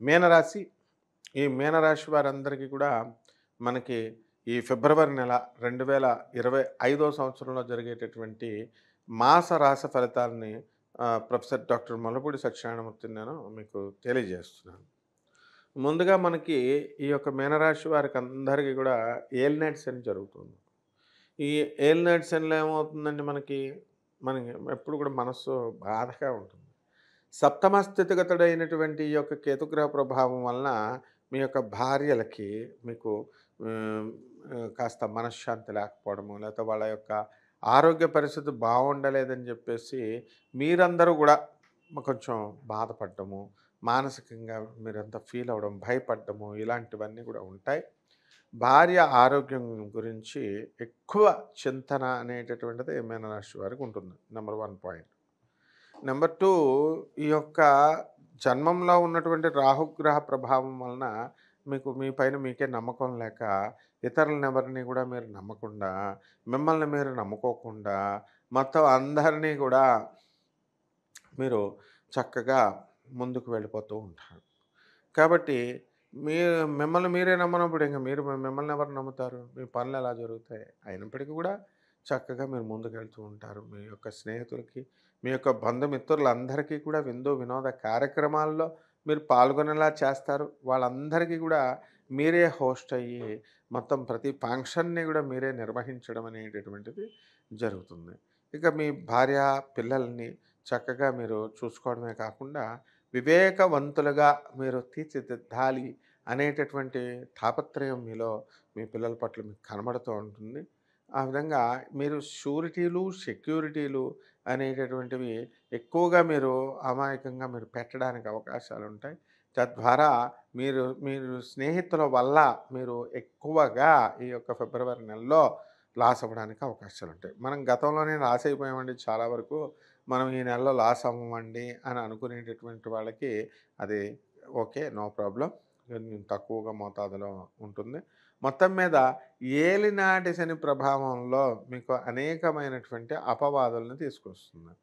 మీనరాశి. ఈ మీనరాశి వారందరికీ కూడా మనకి ఈ ఫిబ్రవరి నెల 2025 సంవత్సరంలో జరిగేటటువంటి మాస రాశి ఫలితాలని ప్రొఫెసర్ డాక్టర్ ముల్లపూడి సత్యనారాయణమూర్తిని నేను మీకు తెలియజేస్తున్నాను. ముందుగా మనకి ఈ యొక్క మీనరాశి వారికి అందరికీ కూడా ఏలినాటి శని జరుగుతుంది. ఈ ఏలినాటి శనిలో ఏమవుతుందంటే మనకి ఎప్పుడు కూడా మనస్సు బాధగా ఉంటుంది. సప్తమ స్థితిగతుడైనటువంటి ఈ యొక్క కేతుగ్రహ ప్రభావం వలన మీ యొక్క భార్యలకి మీకు ఆహ్, కాస్త మనశ్శాంతి లేకపోవడము, లేకపోతే వాళ్ళ యొక్క ఆరోగ్య పరిస్థితి బాగుండలేదని చెప్పేసి మీరందరూ కూడా కొంచెం బాధపడ్డము, మానసికంగా మీరంతా ఫీల్ అవ్వడం, భయపడ్డము ఇలాంటివన్నీ కూడా ఉంటాయి. భార్య ఆరోగ్యం గురించి ఎక్కువ చింతన అనేటటువంటిది మీనరాశి వారికి ఉంటుంది. Number 1 point. నెంబర్ 2, ఈ యొక్క జన్మంలో ఉన్నటువంటి రాహుగ్రహ ప్రభావం వలన మీకు మీ పైన మీకే నమ్మకం లేక, ఇతరులనెవరిని కూడా మీరు నమ్మకుండా, మిమ్మల్ని మీరు నమ్ముకోకుండా, మొత్తం అందరినీ కూడా మీరు చక్కగా ముందుకు వెళ్ళిపోతూ ఉంటారు. కాబట్టి మీ మిమ్మల్ని మీరే నమ్మనప్పుడు ఇంక మిమ్మల్ని ఎవరు నమ్ముతారు? మీ పనులు ఎలా జరుగుతాయి? అయినప్పటికీ కూడా చక్కగా మీరు ముందుకెళ్తూ ఉంటారు. మీ యొక్క స్నేహితులకి, మీ యొక్క బంధుమిత్రులందరికీ కూడా విందు వినోద కార్యక్రమాల్లో మీరు పాల్గొనేలా చేస్తారు. వాళ్ళందరికీ కూడా మీరే హోస్ట్ అయ్యి మొత్తం ప్రతి ఫంక్షన్‌ని కూడా మీరే నిర్వహించడం అనేటటువంటిది జరుగుతుంది. ఇక మీ భార్య, పిల్లల్ని చక్కగా మీరు చూసుకోవడమే కాకుండా వివేకవంతులుగా మీరు తీర్చిదిద్దాలి అనేటటువంటి తాపత్రయం మీలో మీ పిల్లల పట్ల మీకు కనబడుతూ ఉంటుంది. ఆ విధంగా మీరు షూరిటీలు, సెక్యూరిటీలు అనేటటువంటివి ఎక్కువగా మీరు అమాయకంగా మీరు పెట్టడానికి అవకాశాలుంటాయి. తద్వారా మీరు మీరు స్నేహితుల వల్ల మీరు ఎక్కువగా ఈ యొక్క ఫిబ్రవరి నెలలో లాస్ అవ్వడానికి అవకాశాలుంటాయి. మనం గతంలోనే లాస్ అయిపోయామండి చాలా వరకు. మనం ఈ నెలలో లాస్ అవ్వమండి అని అనుకునేటటువంటి వాళ్ళకి అది ఓకే. No problem. కొంచెం తక్కువగా మోతాదులో ఉంటుంది. మొత్తం మీద ఏలినాటి శని ప్రభావంలో మీకు అనేకమైనటువంటి అపవాదులను తీసుకొస్తుంది.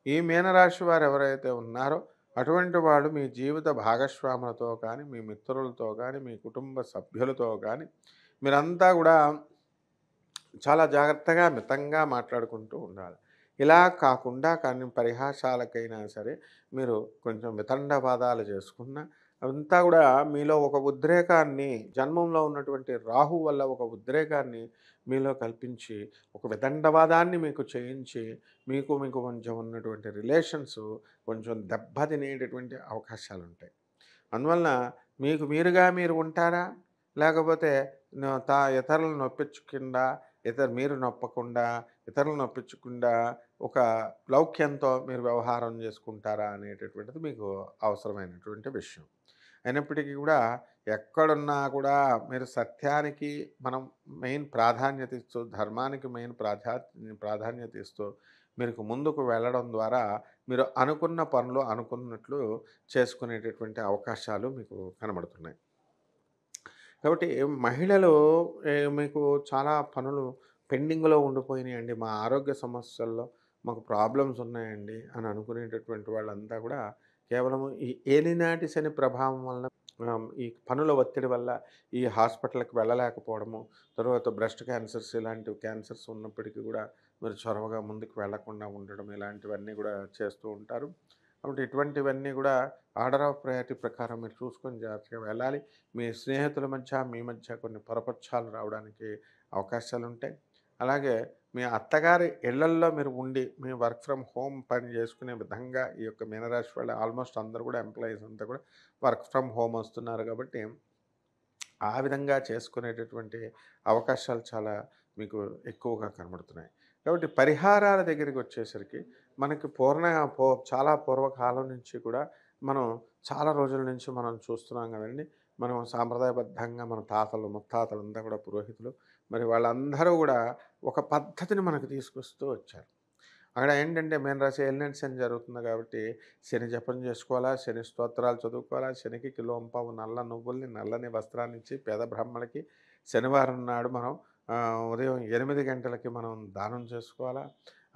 ఈ మీనరాశి వారు ఎవరైతే ఉన్నారో అటువంటి వాళ్ళు మీ జీవిత భాగస్వాములతో కానీ, మీ మిత్రులతో కానీ, మీ కుటుంబ సభ్యులతో కానీ మీరంతా కూడా చాలా జాగ్రత్తగా, మితంగా మాట్లాడుకుంటూ ఉండాలి. ఇలా కాకుండా కానీ పరిహాసాలకైనా సరే మీరు కొంచెం వితండవాదాలు చేసుకున్న అదంతా కూడా మీలో ఒక ఉద్రేకాన్ని, జన్మంలో ఉన్నటువంటి రాహు వల్ల ఒక ఉద్రేకాన్ని మీలో కల్పించి, ఒక వితండవాదాన్ని మీకు చేయించి, మీకు కొంచెం ఉన్నటువంటి రిలేషన్స్ కొంచెం దెబ్బతినేటటువంటి అవకాశాలుంటాయి. అందువలన మీకు మీరుగా మీరు ఉంటారా? లేకపోతే ఇతరులను నొప్పించకుండా, మీరు నొప్పకుండా, ఇతరులను నొప్పించకుండా ఒక లౌక్యంతో మీరు వ్యవహారం చేసుకుంటారా అనేటటువంటిది మీకు అవసరమైనటువంటి విషయం. అయినప్పటికీ కూడా ఎక్కడున్నా కూడా మీరు సత్యానికి మనం మెయిన్ ప్రాధాన్యత ఇస్తూ, ధర్మానికి మెయిన్ ప్రాధాన్యత ఇస్తూ మీరు ముందుకు వెళ్ళడం ద్వారా మీరు అనుకున్న పనులు అనుకున్నట్లు చేసుకునేటటువంటి అవకాశాలు మీకు కనబడుతున్నాయి. కాబట్టి మహిళలు మీకు చాలా పనులు పెండింగ్‌లో ఉండిపోయినాయండి. మా ఆరోగ్య సమస్యల్లో మాకు ప్రాబ్లమ్స్ ఉన్నాయండి అని అనుకునేటటువంటి వాళ్ళంతా కూడా కేవలము ఈ ఏలినాటి శని ప్రభావం వలన ఈ పనుల ఒత్తిడి వల్ల ఈ హాస్పిటల్‌కి వెళ్ళలేకపోవడము, తర్వాత బ్రెస్ట్ క్యాన్సర్స్ ఇలాంటి క్యాన్సర్స్ ఉన్నప్పటికీ కూడా మీరు చొరవగా ముందుకు వెళ్ళకుండా ఉండడం ఇలాంటివన్నీ కూడా చేస్తూ ఉంటారు. కాబట్టి ఇటువంటివన్నీ కూడా ఆర్డర్ ఆఫ్ ప్రయారిటీ ప్రకారం మీరు చూసుకొని జాగ్రత్తగా వెళ్ళాలి. మీ స్నేహితుల మధ్య, మీ మధ్య కొన్ని పొరపక్షాలు రావడానికి అవకాశాలుంటాయి. అలాగే మీ అత్తగారి ఇళ్లల్లో మీరు ఉండి, మీ వర్క్ ఫ్రమ్ హోమ్ పని చేసుకునే విధంగా ఈ యొక్క మీనరాశి వాళ్ళు ఆల్మోస్ట్ అందరూ కూడా ఎంప్లాయీస్ అంతా కూడా వర్క్ ఫ్రమ్ హోమ్ వస్తున్నారు కాబట్టి, ఆ విధంగా చేసుకునేటటువంటి అవకాశాలు చాలా మీకు ఎక్కువగా కనబడుతున్నాయి. కాబట్టి పరిహారాల దగ్గరికి వచ్చేసరికి మనకి చాలా పూర్వకాలం నుంచి కూడా మనం చాలా రోజుల నుంచి మనం చూస్తున్నాం కదండీ! మనం సాంప్రదాయబద్ధంగా మన తాతలు, ముత్తాతలంతా కూడా పురోహితులు. మరి వాళ్ళందరూ కూడా ఒక పద్ధతిని మనకు తీసుకొస్తూ వచ్చారు. అక్కడ ఏంటంటే మీనరాశి ఏలినాటి శని జరుగుతుంది కాబట్టి శని జపం చేసుకోవాలా, శని స్తోత్రాలు చదువుకోవాలా, శనికి కిలోంపావు నల్ల నువ్వుల్ని, నల్లని వస్త్రాన్నిచ్చి పేద బ్రాహ్మణులకి శనివారం నాడు మనం ఉదయం 8 గంటలకి మనం దానం చేసుకోవాలా.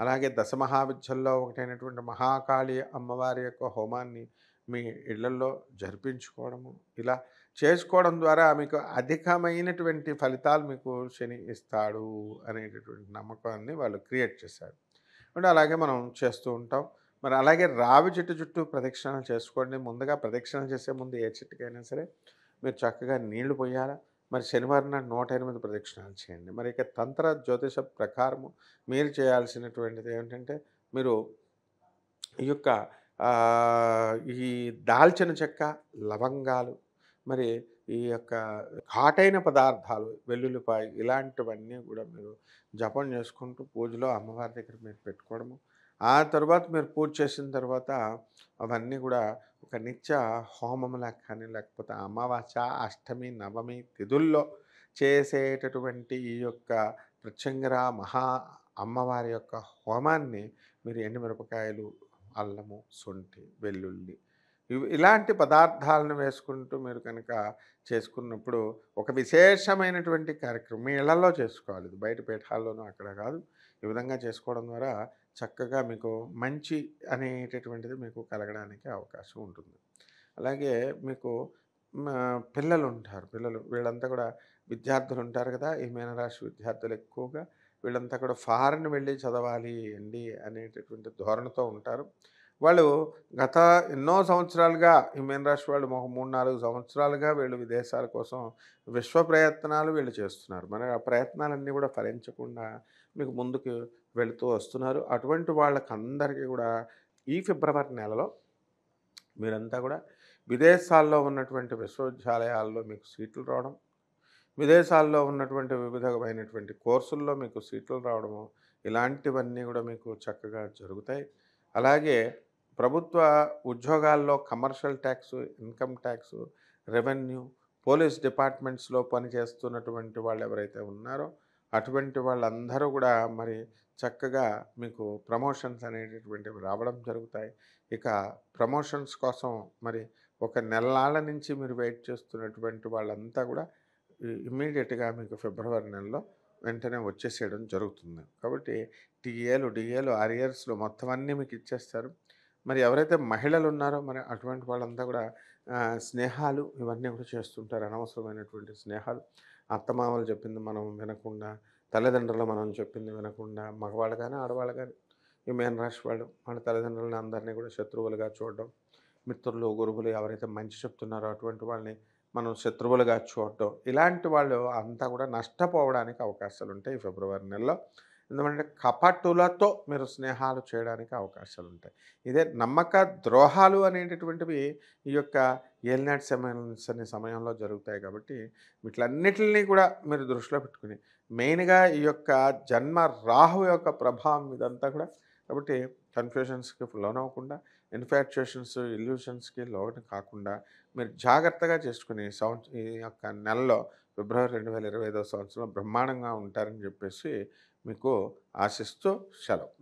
అలాగే దశమహావిద్యల్లో ఒకటైనటువంటి మహాకాళి అమ్మవారి యొక్క హోమాన్ని మీ ఇళ్లల్లో జరిపించుకోవడము, ఇలా చేసుకోవడం ద్వారా మీకు అధికమైనటువంటి ఫలితాలు మీకు శని ఇస్తాడు అనేటటువంటి నమ్మకాన్ని వాళ్ళు క్రియేట్ చేశారు. అంటే అలాగే మనం చేస్తూ ఉంటాం. మరి అలాగే రావి చెట్టు చుట్టూ ప్రదక్షిణాలు చేసుకోండి. ముందుగా ప్రదక్షిణలు చేసే ముందు ఏ చెట్టుకైనా సరే మీరు చక్కగా నీళ్లు పొయ్యాలా. మరి శనివారం నాడు 108 ప్రదక్షిణాలు చేయండి. మరి ఇక తంత్ర జ్యోతిష ప్రకారము మీరు చేయాల్సినటువంటిది ఏమిటంటే, మీరు ఈ యొక్క ఈ దాల్చిన చెక్క, లవంగాలు, మరి ఈ యొక్క ఘాటైన పదార్థాలు, వెల్లుల్లిపాయ ఇలాంటివన్నీ కూడా మీరు జపం చేసుకుంటూ పూజలో అమ్మవారి దగ్గర మీరు పెట్టుకోవడము. ఆ తర్వాత మీరు పూజ చేసిన తర్వాత అవన్నీ కూడా ఒక నిత్య హోమంలా కానీ, లేకపోతే అమావాస్య, అష్టమి, నవమి తిథుల్లో చేసేటటువంటి ఈ యొక్క ప్రత్యంగర మహా అమ్మవారి యొక్క హోమాన్ని మీరు ఎండుమిరపకాయలు, అల్లము, శొంఠి, వెల్లుల్లి ఇలాంటి పదార్థాలను వేసుకుంటూ మీరు కనుక చేసుకున్నప్పుడు ఒక విశేషమైనటువంటి కార్యక్రమం మీ ఇళ్లలో చేసుకోవాలి. ఇది బయట పీఠాల్లోనూ అక్కడ కాదు. ఈ విధంగా చేసుకోవడం ద్వారా చక్కగా మీకు మంచి అనేటటువంటిది మీకు కలగడానికి అవకాశం ఉంటుంది. అలాగే మీకు పిల్లలు ఉంటారు. పిల్లలు వీళ్ళంతా కూడా విద్యార్థులు ఉంటారు కదా! ఈ మీనరాశి విద్యార్థులు ఎక్కువగా వీళ్ళంతా కూడా ఫారెన్ వెళ్ళి చదవాలి అండి అనేటటువంటి ధోరణితో ఉంటారు. వాళ్ళు గత ఎన్నో సంవత్సరాలుగా ఈ మీనరాశి వాళ్ళు ఒక 3, 4 సంవత్సరాలుగా వీళ్ళు విదేశాల కోసం విశ్వ ప్రయత్నాలు వీళ్ళు చేస్తున్నారు. మరి ఆ ప్రయత్నాలన్నీ కూడా ఫలించకుండా మీకు ముందుకు వెళుతూ వస్తున్నారు. అటువంటి వాళ్ళకందరికీ కూడా ఈ ఫిబ్రవరి నెలలో మీరంతా కూడా విదేశాల్లో ఉన్నటువంటి విశ్వవిద్యాలయాల్లో మీకు సీట్లు రావడం, విదేశాల్లో ఉన్నటువంటి వివిధమైనటువంటి కోర్సుల్లో మీకు సీట్లు రావడము, ఇలాంటివన్నీ కూడా మీకు చక్కగా జరుగుతాయి. అలాగే ప్రభుత్వ ఉద్యోగాల్లో commercial tax, income tax, revenue, police డిపార్ట్మెంట్స్‌లో పనిచేస్తున్నటువంటి వాళ్ళు ఎవరైతే ఉన్నారో అటువంటి వాళ్ళందరూ కూడా మరి చక్కగా మీకు ప్రమోషన్స్ అనేటటువంటివి రావడం జరుగుతాయి. ఇక ప్రమోషన్స్ కోసం మరి ఒక నెలనాళ్ళ నుంచి మీరు వెయిట్ చేస్తున్నటువంటి వాళ్ళంతా కూడా ఇమ్మీడియట్‌గా మీకు ఫిబ్రవరి నెలలో వెంటనే వచ్చేసేయడం జరుగుతుంది. కాబట్టి టీఏలు, డీఏలు, అరియర్స్‌లు మొత్తం అన్నీ మీకు ఇచ్చేస్తారు. మరి ఎవరైతే మహిళలు ఉన్నారో మరి అటువంటి వాళ్ళంతా కూడా స్నేహాలు ఇవన్నీ కూడా చేస్తుంటారు. అనవసరమైనటువంటి స్నేహాలు. అత్తమామలు చెప్పింది మనం వినకుండా, తల్లిదండ్రులు మనం చెప్పింది వినకుండా, మగవాళ్ళు కానీ, ఆడవాళ్ళు కానీ ఈ మీనరాశి వాళ్ళు మన తల్లిదండ్రులని అందరినీ కూడా శత్రువులుగా చూడడం, మిత్రులు, గురువులు ఎవరైతే మంచి చెప్తున్నారో అటువంటి వాళ్ళని మనం శత్రువులుగా చూడడం, ఇలాంటి వాళ్ళు అంతా కూడా నష్టపోవడానికి అవకాశాలుంటాయి ఈ ఫిబ్రవరి నెలలో. ఎందుకంటే కపటులతో మీరు స్నేహాలు చేయడానికి అవకాశాలుంటాయి. ఇదే నమ్మక ద్రోహాలు అనేటటువంటివి ఈ యొక్క ఏలినాటి సమయంలో జరుగుతాయి. కాబట్టి వీటిలన్నిటిని కూడా మీరు దృష్టిలో పెట్టుకుని మెయిన్‌గా ఈ యొక్క జన్మ రాహు యొక్క ప్రభావం ఇదంతా కూడా. కాబట్టి కన్‌ఫ్యూషన్స్‌కి లోనవ్వకుండా, ఇన్‌ఫాక్చుయేషన్స్, ఇల్యూషన్స్‌కి లోను కాకుండా మీరు జాగ్రత్తగా చేసుకుని ఈ యొక్క నెలలో ఫిబ్రవరి 2025 సంవత్సరంలో బ్రహ్మాండంగా ఉంటారని చెప్పేసి మీకు ఆశిస్తూ సెలవు.